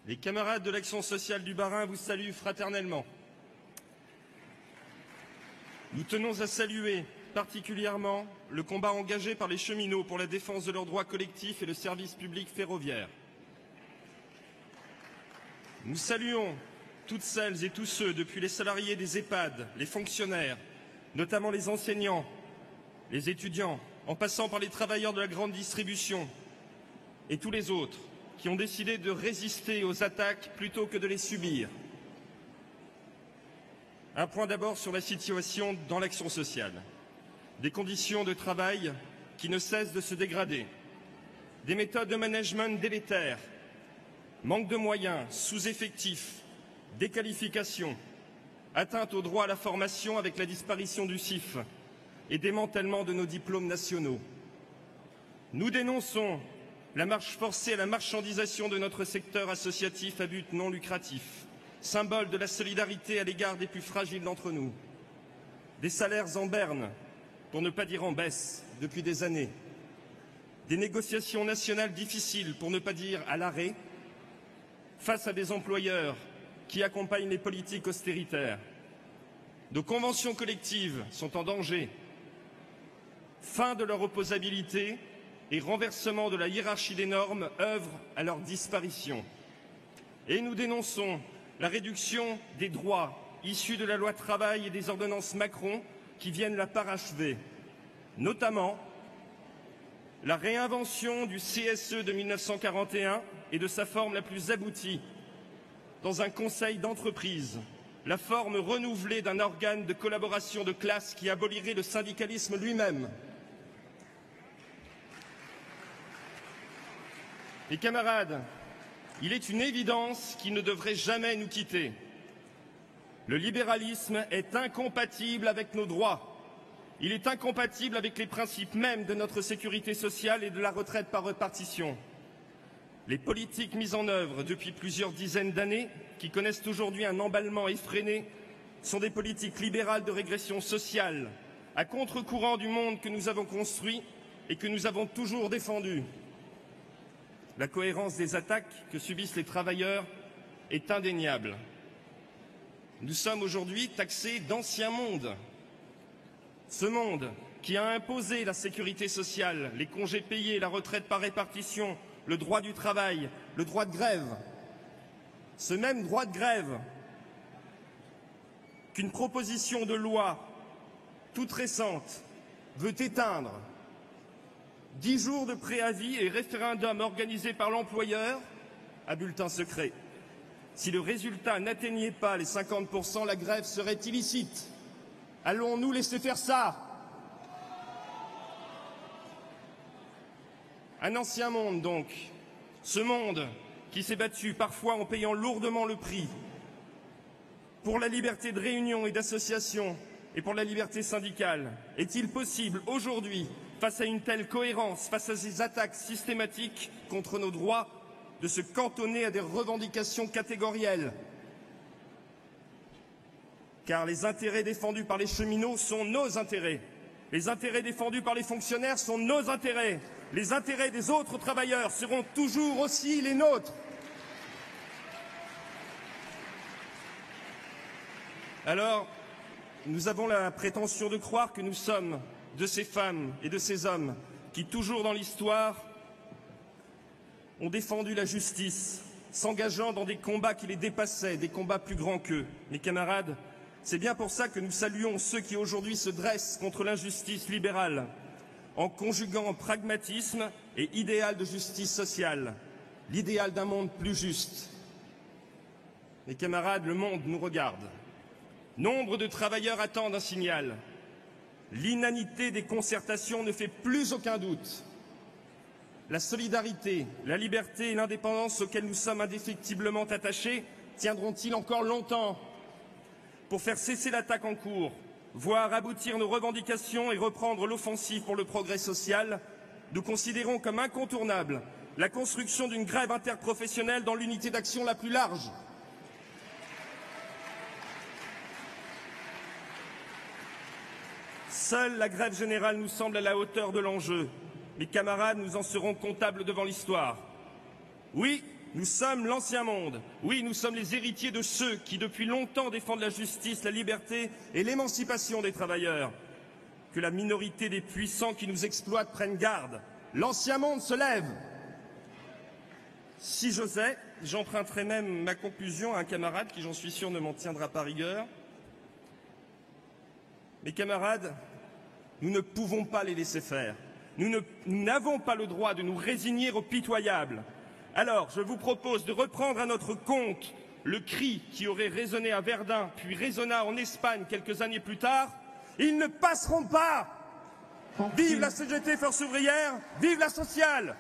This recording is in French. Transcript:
Les camarades de l'Action sociale du Bas-Rhin vous saluent fraternellement. Nous tenons à saluer particulièrement le combat engagé par les cheminots pour la défense de leurs droits collectifs et le service public ferroviaire. Nous saluons toutes celles et tous ceux, depuis les salariés des EHPAD, les fonctionnaires, notamment les enseignants, les étudiants, en passant par les travailleurs de la grande distribution et tous les autres qui ont décidé de résister aux attaques plutôt que de les subir. Un point d'abord sur la situation dans l'action sociale. Des conditions de travail qui ne cessent de se dégrader. Des méthodes de management délétères. Manque de moyens, sous-effectifs, déqualification, atteinte au droit à la formation avec la disparition du CIF et démantèlement de nos diplômes nationaux. Nous dénonçons la marche forcée à la marchandisation de notre secteur associatif à but non lucratif, symbole de la solidarité à l'égard des plus fragiles d'entre nous. Des salaires en berne, pour ne pas dire en baisse, depuis des années. Des négociations nationales difficiles, pour ne pas dire à l'arrêt, face à des employeurs qui accompagnent les politiques austéritaires. Nos conventions collectives sont en danger. Fin de leur opposabilité et renversement de la hiérarchie des normes œuvrent à leur disparition. Et nous dénonçons la réduction des droits issus de la loi travail et des ordonnances Macron qui viennent la parachever, notamment la réinvention du CSE de 1941 et de sa forme la plus aboutie, dans un conseil d'entreprise, la forme renouvelée d'un organe de collaboration de classe qui abolirait le syndicalisme lui-même. Mes camarades, il est une évidence qui ne devrait jamais nous quitter. Le libéralisme est incompatible avec nos droits. Il est incompatible avec les principes mêmes de notre sécurité sociale et de la retraite par répartition. Les politiques mises en œuvre depuis plusieurs dizaines d'années, qui connaissent aujourd'hui un emballement effréné, sont des politiques libérales de régression sociale, à contre-courant du monde que nous avons construit et que nous avons toujours défendu. La cohérence des attaques que subissent les travailleurs est indéniable. Nous sommes aujourd'hui taxés d'ancien monde. Ce monde qui a imposé la sécurité sociale, les congés payés, la retraite par répartition, le droit du travail, le droit de grève. Ce même droit de grève qu'une proposition de loi toute récente veut éteindre. 10 jours de préavis et référendum organisé par l'employeur à bulletin secret. Si le résultat n'atteignait pas les 50%, la grève serait illicite. Allons-nous laisser faire ça? Un ancien monde donc. Ce monde qui s'est battu parfois en payant lourdement le prix pour la liberté de réunion et d'association et pour la liberté syndicale. Est-il possible aujourd'hui, face à une telle cohérence, face à ces attaques systématiques contre nos droits, de se cantonner à des revendications catégorielles? Car les intérêts défendus par les cheminots sont nos intérêts. Les intérêts défendus par les fonctionnaires sont nos intérêts. Les intérêts des autres travailleurs seront toujours aussi les nôtres. Alors, nous avons la prétention de croire que nous sommes de ces femmes et de ces hommes qui, toujours dans l'histoire, ont défendu la justice, s'engageant dans des combats qui les dépassaient, des combats plus grands qu'eux. Mes camarades, c'est bien pour ça que nous saluons ceux qui aujourd'hui se dressent contre l'injustice libérale, en conjuguant pragmatisme et idéal de justice sociale, l'idéal d'un monde plus juste. Mes camarades, le monde nous regarde. Nombre de travailleurs attendent un signal. L'inanité des concertations ne fait plus aucun doute. La solidarité, la liberté et l'indépendance auxquelles nous sommes indéfectiblement attachés tiendront-ils encore longtemps pour faire cesser l'attaque en cours, voir aboutir nos revendications et reprendre l'offensive pour le progrès social? Nous considérons comme incontournable la construction d'une grève interprofessionnelle dans l'unité d'action la plus large. Seule la grève générale nous semble à la hauteur de l'enjeu. Mes camarades, nous en serons comptables devant l'histoire. Oui, nous sommes l'ancien monde. Oui, nous sommes les héritiers de ceux qui, depuis longtemps, défendent la justice, la liberté et l'émancipation des travailleurs. Que la minorité des puissants qui nous exploitent prenne garde. L'ancien monde se lève. Si j'osais, j'emprunterais même ma conclusion à un camarade qui, j'en suis sûr, ne m'en tiendra pas rigueur. Mes camarades, nous ne pouvons pas les laisser faire. Nous n'avons pas le droit de nous résigner au pitoyable. Alors, je vous propose de reprendre à notre compte le cri qui aurait résonné à Verdun, puis résonna en Espagne quelques années plus tard. Ils ne passeront pas! Vive la CGT Force ouvrière, vive la sociale!